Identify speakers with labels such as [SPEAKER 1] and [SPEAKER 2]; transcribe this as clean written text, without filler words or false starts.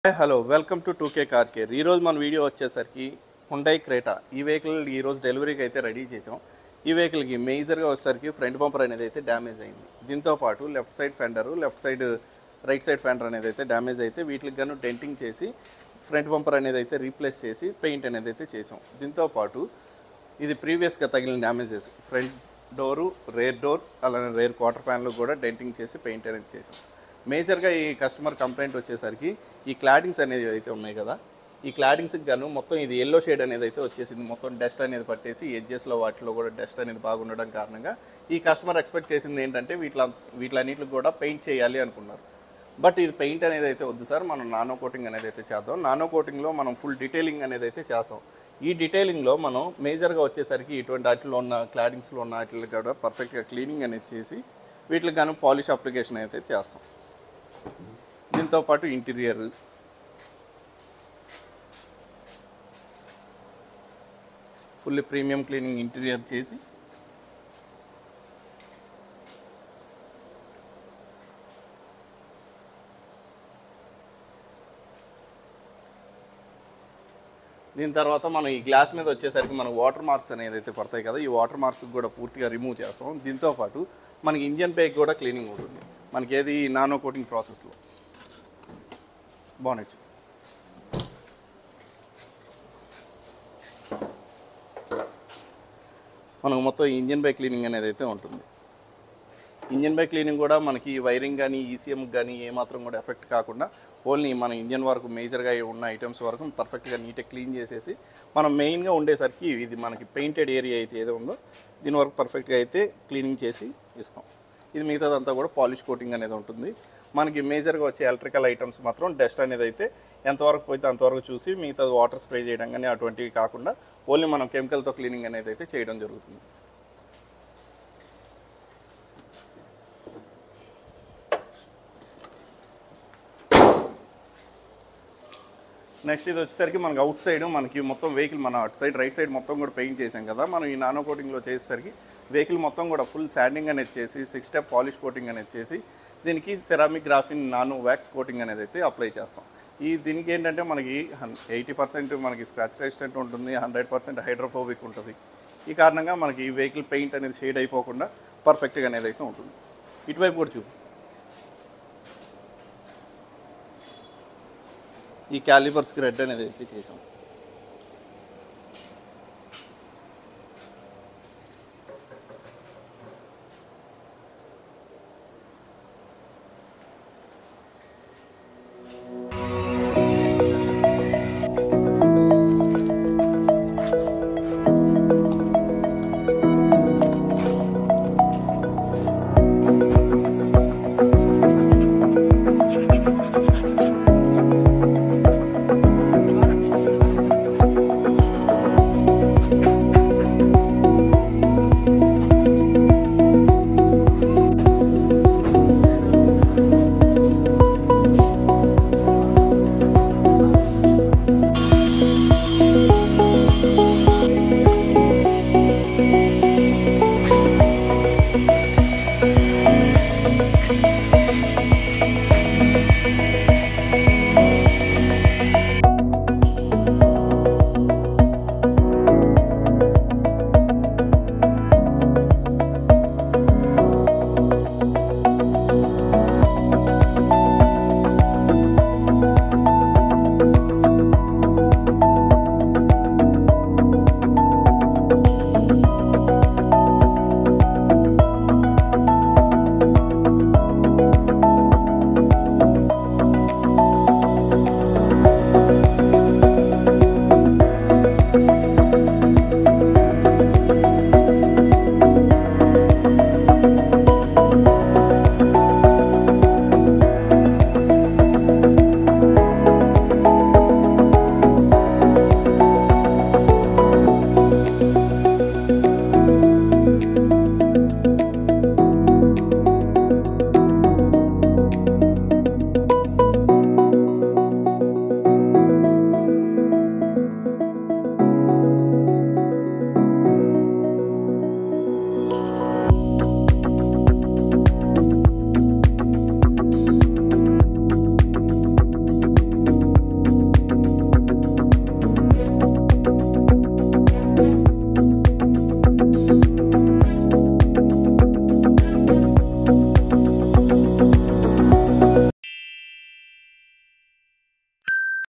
[SPEAKER 1] Hi hello welcome to 2K car care. ఈరోజు మన video వచ్చేసరికి హుండై క్రేటా. ఈ వెహికల్ ఈరోజు డెలివరీకి అయితే రెడీ చేసాం. ఈ వెహికల్కి మేజర్గా వచ్చేసరికి ఫ్రంట్ బంపర్ అనేది అయితే డ్యామేజ్ అయింది. దీంతోపాటు left side ఫెండరు, right side fender అనేది అయితే డ్యామేజ్ అయితే వీటికి గాను డెంటింగ్ చేసి ఫ్రంట్ బంపర్ అనేది అయితే రీప్లేస్ చేసి పెయింట్ అనేది అయితే చేసాం. దీంతోపాటు ఇది ప్రీవియస్గా తగిలిన damages front door, rare door, అలానే రేర్ క్వార్టర్ ప్యాన్లు కూడా డెంటింగ్ చేసి పెయింట్ అనేది చేసాం. మేజర్గా ఈ కస్టమర్ కంప్లైంట్ వచ్చేసరికి ఈ క్లాడింగ్స్ అనేది అయితే ఉన్నాయి కదా, ఈ క్లాడింగ్స్కి గాను మొత్తం ఇది ఎల్లో షేడ్ అనేది అయితే వచ్చేసింది. మొత్తం డస్ట్ అనేది పట్టేసి ఎడ్జెస్లో వాటిలో కూడా డస్ట్ అనేది బాగుండడం కారణంగా ఈ కస్టమర్ ఎక్స్పెక్ట్ చేసింది ఏంటంటే వీటిలన్నిటికి కూడా పెయింట్ చేయాలి అనుకున్నారు. బట్ ఇది పెయింట్ అనేది అయితే వద్దు సార్, మనం నానో కోటింగ్ అనేది అయితే చేద్దాం. నానో కోటింగ్లో మనం ఫుల్ డీటెయిలింగ్ అనేది అయితే చేస్తాం. ఈ డీటెయిలింగ్లో మనం మేజర్గా వచ్చేసరికి ఇటువంటి వాటిలో ఉన్న క్లాడింగ్స్లో ఉన్న వాటికి కూడా పర్ఫెక్ట్గా క్లీనింగ్ అనేది చేసి వీటికి గాను పాలిష్ అప్లికేషన్ అయితే చేస్తాం. దీంతోపాటు interior fully premium cleaning interior చేసి దీని తర్వాత మనం ఈ గ్లాస్ మీద వచ్చేసరికి మనకు వాటర్ మార్క్స్ అనేది అయితే పడతాయి కదా, ఈ వాటర్ మార్క్స్ కూడా పూర్తిగా రిమూవ్ చేస్తాం. దీంతోపాటు మనకి ఇంజన్ బ్రేక్ కూడా క్లీనింగ్ ఉంటుంది మనకి ఏది నానో కోటింగ్ ప్రాసెస్లో. బానెట్ మనకు మొత్తం ఇంజన్ బై క్లీనింగ్ అనేది అయితే ఉంటుంది. ఇంజన్ బై క్లీనింగ్ కూడా మనకి వైరింగ్ కానీ ఈసీఎం కానీ ఏమాత్రం కూడా ఎఫెక్ట్ కాకుండా ఓన్లీ మన ఇంజన్ వరకు మేజర్గా ఉన్న ఐటమ్స్ వరకు పర్ఫెక్ట్గా నీట్గా క్లీన్ చేసేసి మనం మెయిన్గా ఉండేసరికి ఇది మనకి పెయింటెడ్ ఏరియా అయితే ఏదో ఉందో దీని వరకు పర్ఫెక్ట్గా అయితే క్లీనింగ్ చేసి ఇస్తాం. ఇది మిగతాదంతా కూడా పాలిష్ కోటింగ్ అనేది ఉంటుంది. మనకి మేజర్గా వచ్చే ఎలక్ట్రికల్ ఐటమ్స్ మాత్రం డస్ట్ అనేది అయితే ఎంతవరకు పోతే అంతవరకు చూసి మిగతా వాటర్ స్ప్రే చేయడం కానీ అటువంటివి కాకుండా ఓన్లీ మనం కెమికల్తో క్లీనింగ్ అనేది అయితే చేయడం జరుగుతుంది. నెక్స్ట్ ఇది వచ్చేసరికి మనకి అవుట్ సైడ్ మనకి మొత్తం వెహికల్ మన అటు సైడ్ రైట్ సైడ్ మొత్తం కూడా పెయింట్ చేసాం కదా, మనం ఈ నానో కోటింగ్లో చేసేసరికి వెహికల్ మొత్తం కూడా ఫుల్ శాండింగ్ అనేది చేసి 6 స్టెప్ పాలిష్ కోటింగ్ అనేది చేసి దీనికి ceramic graphene nano wax coating అనేది అయితే అప్లై చేస్తాం. దీనికి ఏంటంటే మనకి 80% మనకి స్క్రాచ్ రెసిస్టెంట్ ఉంటుంది, 100% హైడ్రోఫోబిక్ ఉంటుంది. ఈ కారణంగా మనకి ఈ వెహికల్ పెయింట్ అనేది షేడ్ అయిపోకుండా పర్ఫెక్ట్గా అనేది అయితే ఉంటుంది. ఇటువైపు కూడా చూపు, ఈ క్యాలిబర్స్కి రెడ్ అనేది అయితే చేసాం.